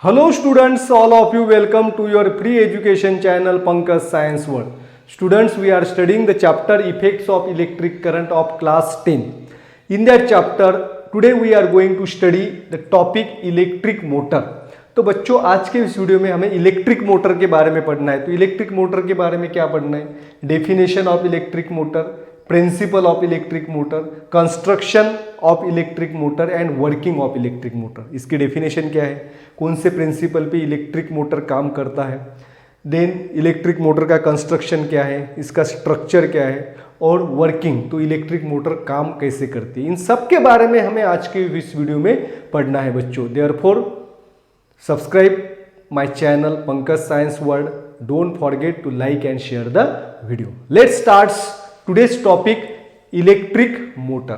Hello students, all of you welcome to your free education channel Pankaj Science World. Students, we are studying the chapter effects of electric current of class 10. In that chapter, today we are going to study the topic electric motor. तो बच्चों आज के इस video में हमें electric motor के बारे में पढ़ना है। तो इलेक्ट्रिक मोटर के बारे में क्या पढ़ना है? Definition of electric motor, principal of electric motor, construction of electric motor and working of electric motor. इसकी डेफिनेशन क्या है, कौन से प्रिंसिपल पे इलेक्ट्रिक मोटर काम करता है, देन इलेक्ट्रिक मोटर का कंस्ट्रक्शन क्या है, इसका स्ट्रक्चर क्या है और वर्किंग, तो इलेक्ट्रिक मोटर काम कैसे करती है, इन सब के बारे में हमें आज के इस वीडियो में पढ़ना है बच्चों। Therefore subscribe my channel Pankaj Science World, don't forget to like and share the video. Let's start today's topic, electric motor.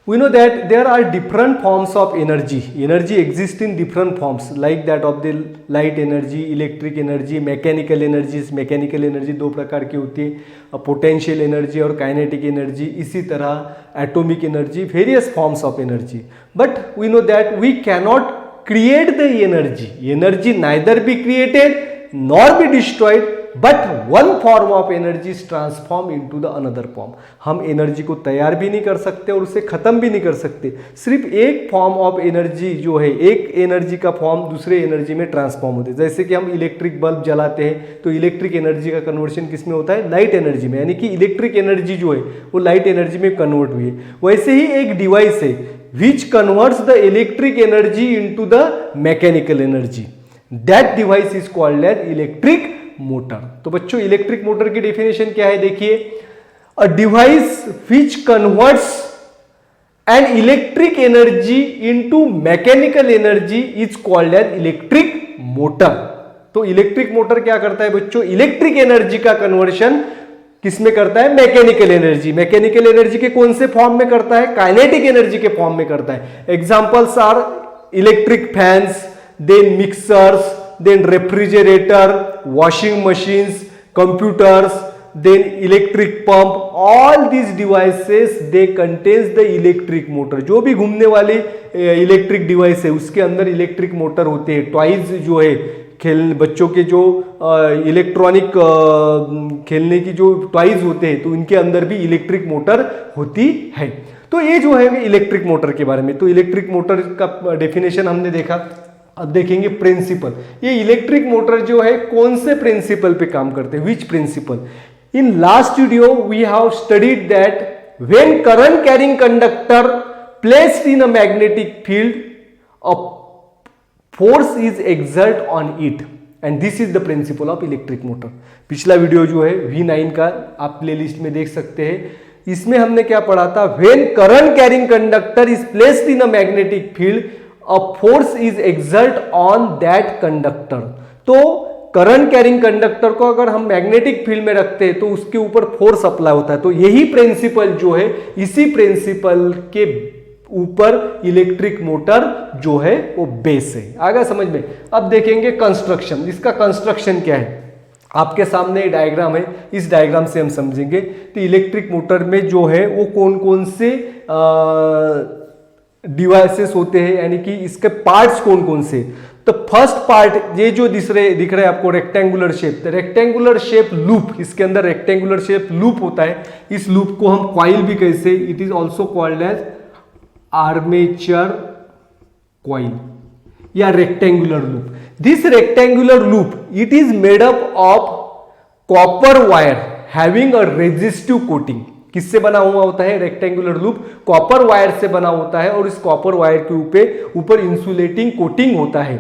We know that there are different forms of energy. Energy exists in different forms like that of the light energy, electric energy, mechanical energies. Mechanical energy दो प्रकार की होती है, potential energy और kinetic energy. इसी तरह atomic energy, various forms of energy. But we know that we cannot create the energy. Energy neither be created nor be destroyed. But one form of energy is transform into the another form. हम energy को तैयार भी नहीं कर सकते और उसे खत्म भी नहीं कर सकते। सिर्फ एक फॉर्म ऑफ एनर्जी जो है, एक एनर्जी का फॉर्म दूसरे एनर्जी में ट्रांसफॉर्म होते हैं। जैसे कि हम इलेक्ट्रिक बल्ब जलाते हैं तो इलेक्ट्रिक एनर्जी का कन्वर्शन किस में होता है, लाइट एनर्जी में, यानी कि इलेक्ट्रिक एनर्जी जो है वो लाइट एनर्जी में कन्वर्ट हुई है। वैसे ही एक डिवाइस है which converts the electric energy into the mechanical energy, that device is called as electric motor. तो बच्चों इलेक्ट्रिक मोटर की डेफिनेशन क्या है, देखिए, a device which converts an electric energy into mechanical energy is called as electric motor. तो electric motor क्या करता है बच्चों, इलेक्ट्रिक एनर्जी का कन्वर्शन किस में करता है, मैकेनिकल एनर्जी। मैकेनिकल एनर्जी के कौन से फॉर्म में करता है, काइनेटिक एनर्जी के फॉर्म में करता है। Examples are electric fans, then mixers, then refrigerator, washing machines, computers, then electric pump, all these devices they contains the electric motor। जो भी घूमने वाली इलेक्ट्रिक डिवाइस है उसके अंदर इलेक्ट्रिक मोटर होते हैं। टॉयज जो है, बच्चों के जो इलेक्ट्रॉनिक खेलने की जो टॉयज होते हैं तो इनके अंदर भी इलेक्ट्रिक मोटर होती है। तो ये जो है इलेक्ट्रिक मोटर के बारे में। तो इलेक्ट्रिक मोटर का डेफिनेशन हमने देखा। अब देखेंगे प्रिंसिपल, ये इलेक्ट्रिक मोटर जो है कौन से प्रिंसिपल पे काम करते हैं, which principle. In last video we have studied that when current carrying conductor placed in a magnetic field a force is exert on it and this is the principle of electric motor. पिछला video जो है V9 का आप playlist में देख सकते हैं। इसमें हमने क्या पढ़ा था, when current carrying conductor is placed in a magnetic field a force is exert on that conductor. तो करंट कैरिंग कंडक्टर को अगर हम मैग्नेटिक फील्ड में रखते हैं तो उसके ऊपर फोर्स अप्लाई होता है। तो यही प्रिंसिपल जो है, इसी प्रिंसिपल के ऊपर इलेक्ट्रिक मोटर जो है वो बेस है। आगे समझ में। अब देखेंगे कंस्ट्रक्शन, इसका कंस्ट्रक्शन क्या है। आपके सामने डायग्राम है, इस डायग्राम से हम समझेंगे। तो इलेक्ट्रिक मोटर में जो है वो कौन कौन से डिवाइसेस होते हैं, यानी कि इसके पार्ट्स कौन कौन से। तो फर्स्ट पार्ट ये जो दिख रहा है आपको, रेक्टेंगुलर शेप। तो रेक्टेंगुलर शेप लूप, इसके अंदर रेक्टेंगुलर शेप लूप होता है। इस लूप को हम कॉइल भी कैसे, it is also called as armature coil या rectangular loop. This rectangular loop it is made up of copper wire having a resistive coating. किससे बना हुआ होता है रेक्टेंगुलर लूप, कॉपर वायर से बना होता है और इस कॉपर वायर के ऊपर इंसुलेटिंग कोटिंग होता है।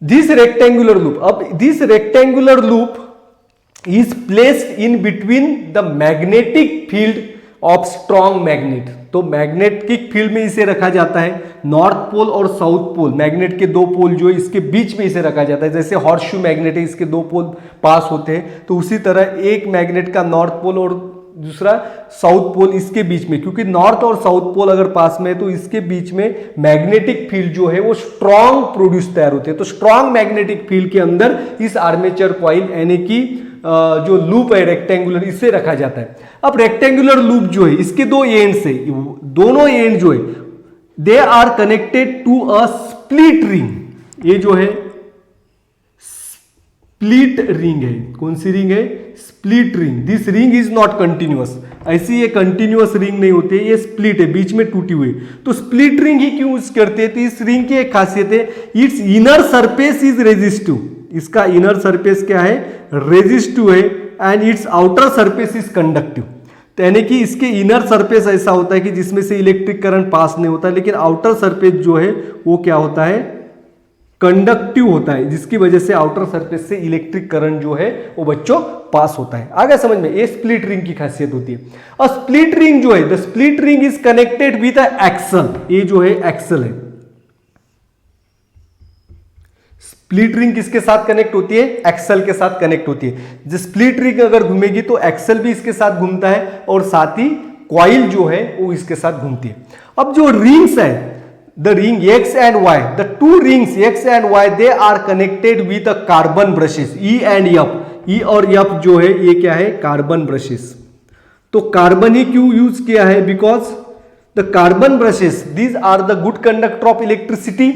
दिस रेक्टेंगुलर लूप, अब this rectangular loop is placed in between the magnetic field of strong magnet. तो मैग्नेटिक फील्ड में इसे रखा जाता है, नॉर्थ पोल और साउथ पोल, मैग्नेट के दो पोल जो है इसके बीच में इसे रखा जाता है। जैसे हॉर्सशू मैग्नेट है, इसके दो पोल पास होते हैं, तो उसी तरह एक मैग्नेट का नॉर्थ पोल और दूसरा साउथ पोल इसके बीच में, क्योंकि नॉर्थ और साउथ पोल अगर पास में है तो इसके बीच में मैग्नेटिक फील्ड जो है वो स्ट्रॉन्ग प्रोड्यूस तैयार होते हैं। तो स्ट्रॉन्ग मैग्नेटिक फील्ड के अंदर इस आर्मेचर कॉइल यानी कि जो लूप है रेक्टेंगुलर, इसे रखा जाता है। अब रेक्टेंगुलर लूप जो है इसके दो एंड से, दोनों एंड जो है they are connected to a split ring. ये जो है स्प्लिट रिंग है। कौन सी रिंग है? Split ring. This ring is not continuous. ऐसी ये कंटिन्यूअस रिंग नहीं होती है, ये स्प्लिट है, बीच में टूटी हुई। तो स्प्लिट रिंग ही क्यों यूज करते हैं? तो इस रिंग की एक खासियत है, it's inner surface is resistive. इसका इनर सरफेस क्या है? रेजिस्टिव है। And it's outer surface is conductive. तो यानी कि इसके इनर सरफेस ऐसा होता है कि जिसमें से इलेक्ट्रिक करंट पास नहीं होता, लेकिन आउटर सरफेस जो है वो क्या होता है? कंडक्टिव होता है, जिसकी वजह से आउटर सरफेस से इलेक्ट्रिक करंट जो है वो बच्चों पास होता है। आगे समझ में, ये स्प्लिट रिंग की खासियत होती है। और स्प्लिट रिंग जो है, the split ring is connected with a axle. ये जो है एक्सल है। स्प्लिट रिंग किसके साथ कनेक्ट होती है? एक्सल के साथ कनेक्ट होती है। जो स्प्लिट रिंग अगर घूमेगी तो एक्सल भी इसके साथ घूमता है और साथ ही कॉइल जो है वो इसके साथ घूमती है। अब जो रिंग्स है, the ring X and Y, the two rings X and Y, they are connected with the carbon brushes E and F. E और F जो है ये क्या है? Carbon brushes. तो कार्बन ही क्यों यूज किया है? Because the carbon brushes, these are the good conductor of electricity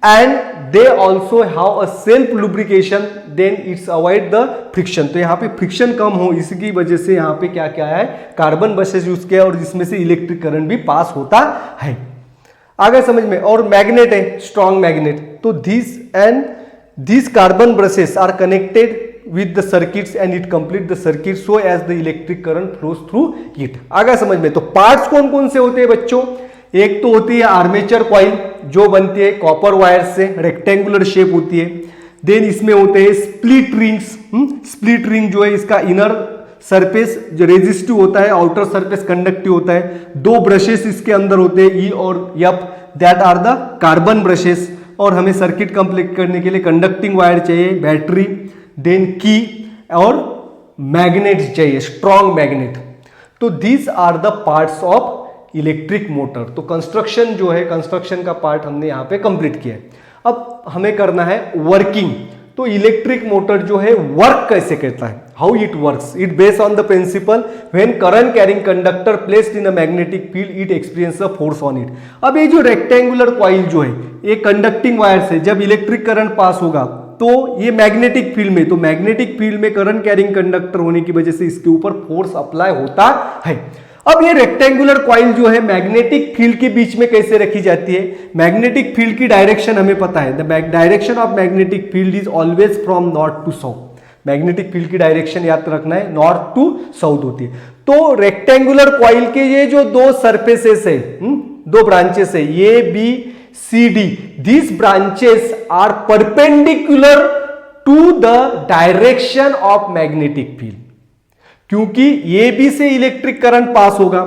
and they also have a self lubrication, then it's avoid the friction. तो यहाँ पे फ्रिक्शन कम हो, इसकी वजह से यहाँ पे क्या क्या है? कार्बन ब्रशेस यूज किया और जिसमें से इलेक्ट्रिक करंट भी पास होता है। आगे समझ में। और मैग्नेट है, स्ट्रॉन्ग मैग्नेट। तो these carbon brushes are connected with the circuits and it complete the circuit so as the electric current flows through it. आगे समझ में। तो पार्ट्स कौन कौन से होते हैं बच्चों? एक तो होती है आर्मेचर कॉइल, जो बनती है कॉपर वायर से, रेक्टेंगुलर शेप होती है। देन इसमें होते हैं स्प्लिट रिंग्स। स्प्लिट रिंग जो है इसका इनर सरफेस जो रेजिस्टिव होता है, आउटर सरफेस कंडक्टिव होता है। दो ब्रशेस इसके अंदर होते हैं, ई और F, that are the carbon brushes. और हमें सर्किट कंप्लीट करने के लिए कंडक्टिंग वायर चाहिए, बैटरी, देन की और मैग्नेट चाहिए, स्ट्रॉन्ग मैग्नेट। तो these are the parts of electric motor. तो कंस्ट्रक्शन जो है, कंस्ट्रक्शन का पार्ट हमने यहाँ पे कंप्लीट किया है। अब हमें करना है वर्किंग। तो इलेक्ट्रिक मोटर जो है वर्क कैसे करता है? How it works? It based on the principle when current carrying conductor placed in a magnetic field it experience a force on it. अब ये जो रेक्टेंगुलर कॉइल जो है, ये कंडक्टिंग वायर से जब इलेक्ट्रिक करंट पास होगा तो ये मैग्नेटिक फील्ड में, तो मैग्नेटिक फील्ड में करंट कैरिंग कंडक्टर होने की वजह से इसके ऊपर फोर्स अप्लाई होता है। अब ये रेक्टेंगुलर कॉइल जो है मैग्नेटिक फील्ड के बीच में कैसे रखी जाती है? मैग्नेटिक फील्ड की डायरेक्शन हमें पता है, the direction of magnetic field is always from north to south. Magnetic field की डायरेक्शन याद रखना है, नॉर्थ टू साउथ होती है। तो रेक्टेंगुलर कॉइल के ये जो दो सरफेसेस है, दो ब्रांचेस है, A B C D, these branches are perpendicular to the direction of magnetic field। क्योंकि ए बी से इलेक्ट्रिक करंट पास होगा,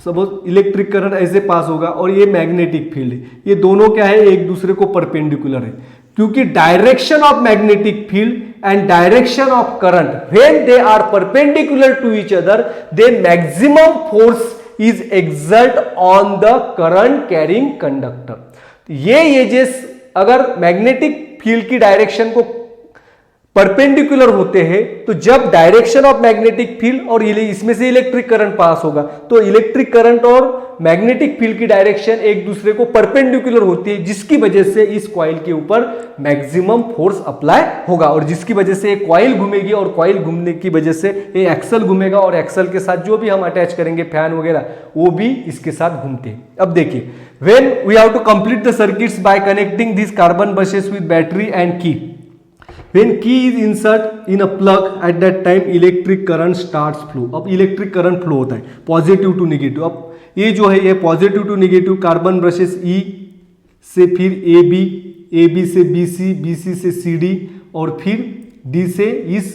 सपोज इलेक्ट्रिक करंट ऐसे पास होगा और ये मैग्नेटिक फील्ड है, ये दोनों क्या है? एक दूसरे को परपेंडिकुलर है। क्योंकि direction of magnetic field and direction of current when they are perpendicular to each other, then maximum force is exert on the current carrying conductor. ये एजेस अगर मैग्नेटिक फील्ड की डायरेक्शन को परपेंडिकुलर होते हैं, तो जब डायरेक्शन ऑफ मैग्नेटिक फील्ड और इसमें से इलेक्ट्रिक करंट पास होगा तो इलेक्ट्रिक करंट और मैग्नेटिक फील्ड की डायरेक्शन एक दूसरे को परपेंडिकुलर होती है, जिसकी वजह से इस कॉइल के ऊपर मैक्सिमम फोर्स अप्लाई होगा और जिसकी वजह से एक कॉइल घूमेगी और कॉइल घूमने की वजह से ये एक्सल घूमेगा और एक्सल के साथ जो भी हम अटैच करेंगे फैन वगैरह वो भी इसके साथ घूमते हैं। अब देखिए, when we have to complete the circuits by connecting this carbon brushes with battery and key, when key is insert in a plug at that time electric current starts flow। अब इलेक्ट्रिक करंट फ्लो होता है positive to negative. अब ये जो है ये positive to negative carbon brushes E से फिर ए बी से बी सी से सी डी और फिर डी से इस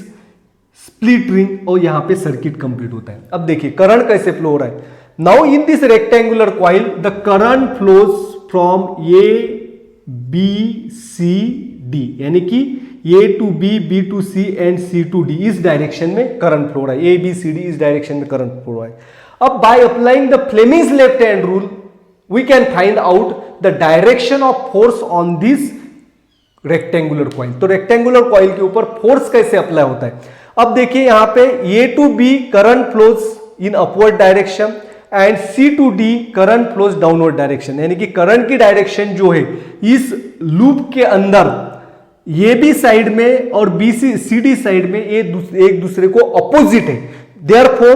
स्प्लिट रिंग और यहाँ पे सर्किट कंप्लीट होता है। अब देखिए करंट कैसे फ्लो हो रहा है। Now in this rectangular coil the current flows from A B C D, यानी कि A to B, B to C and C to D, इस डायरेक्शन में करंट फ्लो रहा है। A, B, C, D इस डायरेक्शन में current flow रहा है। अब by applying the Fleming's left hand rule we can find out the direction of force on this rectangular coil. तो रेक्टेंगुलर कॉइल के ऊपर फोर्स कैसे अप्लाई होता है? अब देखिए यहाँ पे A to B current flows in upward direction and C to D current flows downward direction, यानी कि करंट की डायरेक्शन जो है इस लूप के अंदर ये भी साइड में और BC CD साइड में ये एक दूसरे को अपोजिट है। Therefore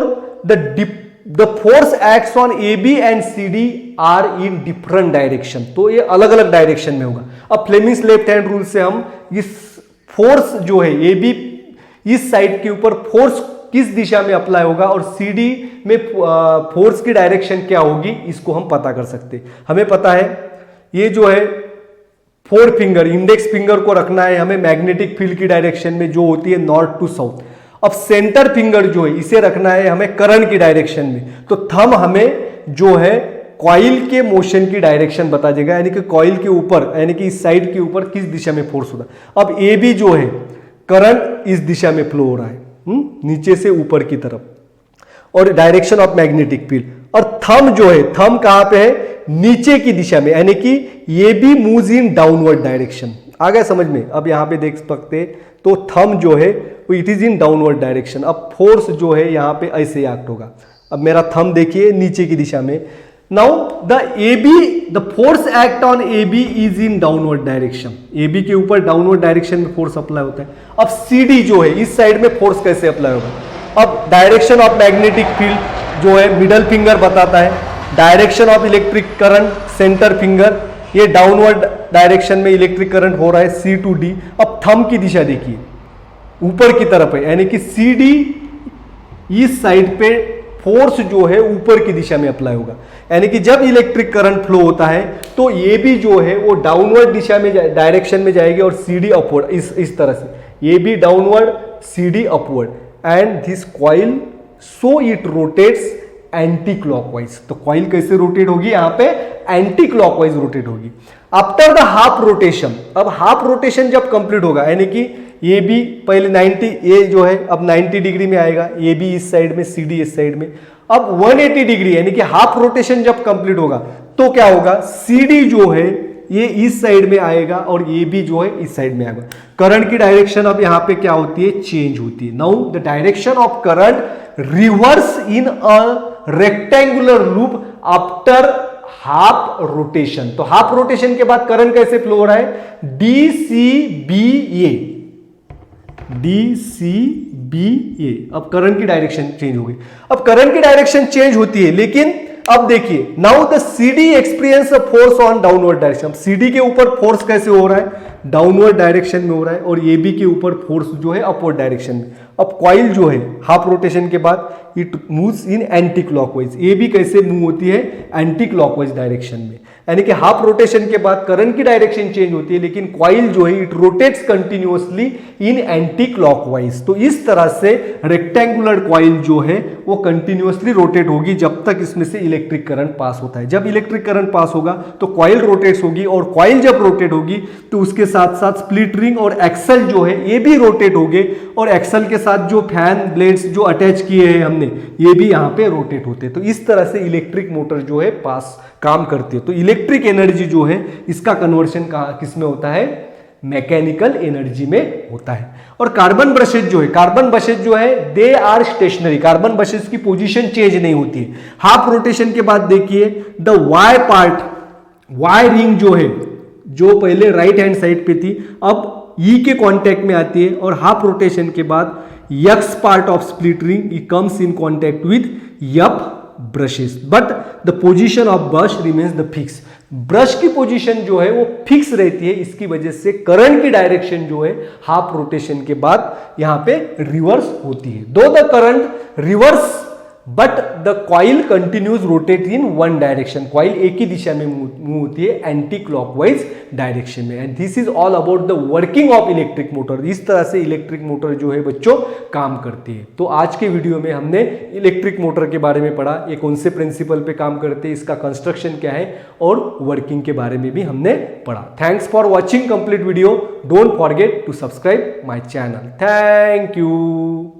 the force acts on AB and CD are in different direction, तो ये अलग अलग डायरेक्शन में होगा। अब फ्लेमिंग्स लेफ्ट हैंड रूल से हम इस फोर्स जो है AB इस साइड के ऊपर फोर्स किस दिशा में अप्लाई होगा और CD में फोर्स की डायरेक्शन क्या होगी, इसको हम पता कर सकते हैं। हमें पता है ये जो है फोर फिंगर, इंडेक्स फिंगर को रखना है हमें मैग्नेटिक फील्ड की डायरेक्शन में जो होती है नॉर्थ टू साउथ। अब सेंटर फिंगर जो है इसे रखना है हमें करंट की डायरेक्शन में, तो थंब हमें जो है कॉइल के मोशन की डायरेक्शन बता देगा, यानी कि कॉइल के ऊपर यानी कि इस साइड के ऊपर किस दिशा में फोर्स होता है। अब AB जो है करंट इस दिशा में फ्लो हो रहा है नीचे से ऊपर की तरफ, और डायरेक्शन ऑफ मैग्नेटिक फील्ड। और थंब जो है, थंब कहां पे है, नीचे की दिशा में, यानी कि ये भी मूव्स इन डाउनवर्ड डायरेक्शन। आ गया समझ में? अब यहां पे देख सकते तो थंब जो है वो it is in downward direction. अब फोर्स जो है यहां पे ऐसे एक्ट होगा। अब मेरा थंब देखिए नीचे की दिशा में। Now the force act on AB is in downward direction, AB के ऊपर डाउनवर्ड डायरेक्शन में फोर्स अप्लाई होता है। अब CD जो है इस साइड में फोर्स कैसे अप्लाई होगा? अब डायरेक्शन ऑफ मैग्नेटिक फील्ड जो है मिडल फिंगर बताता है, direction of electric current centre finger, ये डाउनवर्ड डायरेक्शन में इलेक्ट्रिक करंट हो रहा है C to D। अब थंब की दिशा देखिए ऊपर की तरफ है, यानी कि CD इस साइड पे फोर्स जो है ऊपर की दिशा में अप्लाई होगा, यानी कि जब इलेक्ट्रिक करंट फ्लो होता है तो ये भी जो है वो डाउनवर्ड दिशा में डायरेक्शन में जाएगी और CD अपवर्ड, इस तरह से ये भी downward CD upward, and this coil so it rotates anti clockwise. तो कॉइल कैसे रोटेट होगी? यहां पे एंटी क्लॉकवाइज रोटेट होगी। आफ्टर द हाफ रोटेशन, अब हाफ रोटेशन जब कंप्लीट होगा, यानी कि ये भी पहले 90, ये जो है अब 90 डिग्री में आएगा, ये भी इस साइड में, CD इस साइड में। अब 180 डिग्री यानी कि हाफ रोटेशन जब कंप्लीट होगा तो क्या होगा, CD जो है ये इस साइड में आएगा और ये भी जो है इस साइड में आएगा। करंट की डायरेक्शन अब यहां पे क्या होती है, चेंज होती है। Now the direction of current reverse in a rectangular loop after half rotation. तो हाफ रोटेशन के बाद करंट कैसे फ्लो हो रहा है, DCBA, DCBA। अब करंट की डायरेक्शन चेंज हो गई। अब करंट की डायरेक्शन चेंज होती है, लेकिन अब देखिए now the CD experience a force on downward direction. CD के ऊपर फोर्स कैसे हो रहा है, डाउनवर्ड डायरेक्शन में हो रहा है, और AB के ऊपर फोर्स जो है अपवर्ड डायरेक्शन में। अब कॉइल जो है हाफ रोटेशन के बाद it moves in anti clockwise. AB कैसे मूव होती है, एंटी क्लॉकवाइज डायरेक्शन में, यानी कि हाफ रोटेशन के बाद करंट की डायरेक्शन चेंज होती है, लेकिन कॉइल जो है it rotates continuously in anti clockwise. तो इस तरह से रेक्टेंगुलर कॉइल जो है वो कंटिन्यूअसली रोटेट होगी जब तक इसमें से इलेक्ट्रिक करंट पास होता है। जब इलेक्ट्रिक करंट पास होगा तो कॉइल रोटेट्स होगी, और कॉइल जब रोटेट होगी तो उसके साथ साथ स्प्लिट रिंग और एक्सल जो है ये भी रोटेट होंगे, और एक्सल के साथ जो फैन ब्लेड्स जो अटैच किए हैं हमने ये भी यहां पे रोटेट होते हैं। तो इस तरह से इलेक्ट्रिक मोटर जो है पास काम करती है। तो इलेक्ट्रिक एनर्जी जो है इसका कन्वर्शन किस में होता है, मैकेनिकल एनर्जी में होता है। और कार्बन ब्रशेज जो है, कार्बन ब्रशेज जो है they are stationary, carbon brushes की पोजीशन चेंज नहीं होती है। हाफ रोटेशन के बाद देखिए the Y part, Y ring जो है जो पहले राइट हैंड साइड पे थी अब E के कांटेक्ट में आती है, और हाफ रोटेशन के बाद X part of split ring it comes in contact with F brushes, but the position of brush remains the fix. Brush की पोजीशन जो है वो फिक्स रहती है, इसकी वजह से करंट की डायरेक्शन जो है हाफ रोटेशन के बाद यहां पे रिवर्स होती है। दो the current reverse but the coil continues rotate in one direction, coil एक ही दिशा में मूव होती है एंटी क्लॉकवाइज डायरेक्शन में। And this is all about the working of electric motor. इस तरह से इलेक्ट्रिक मोटर जो है बच्चों काम करती है। तो आज के वीडियो में हमने इलेक्ट्रिक मोटर के बारे में पढ़ा, ये कौन से प्रिंसिपल पे काम करते हैं, इसका कंस्ट्रक्शन क्या है, और वर्किंग के बारे में भी हमने पढ़ा। Thanks for watching complete video. Don't forget to subscribe my channel. Thank you.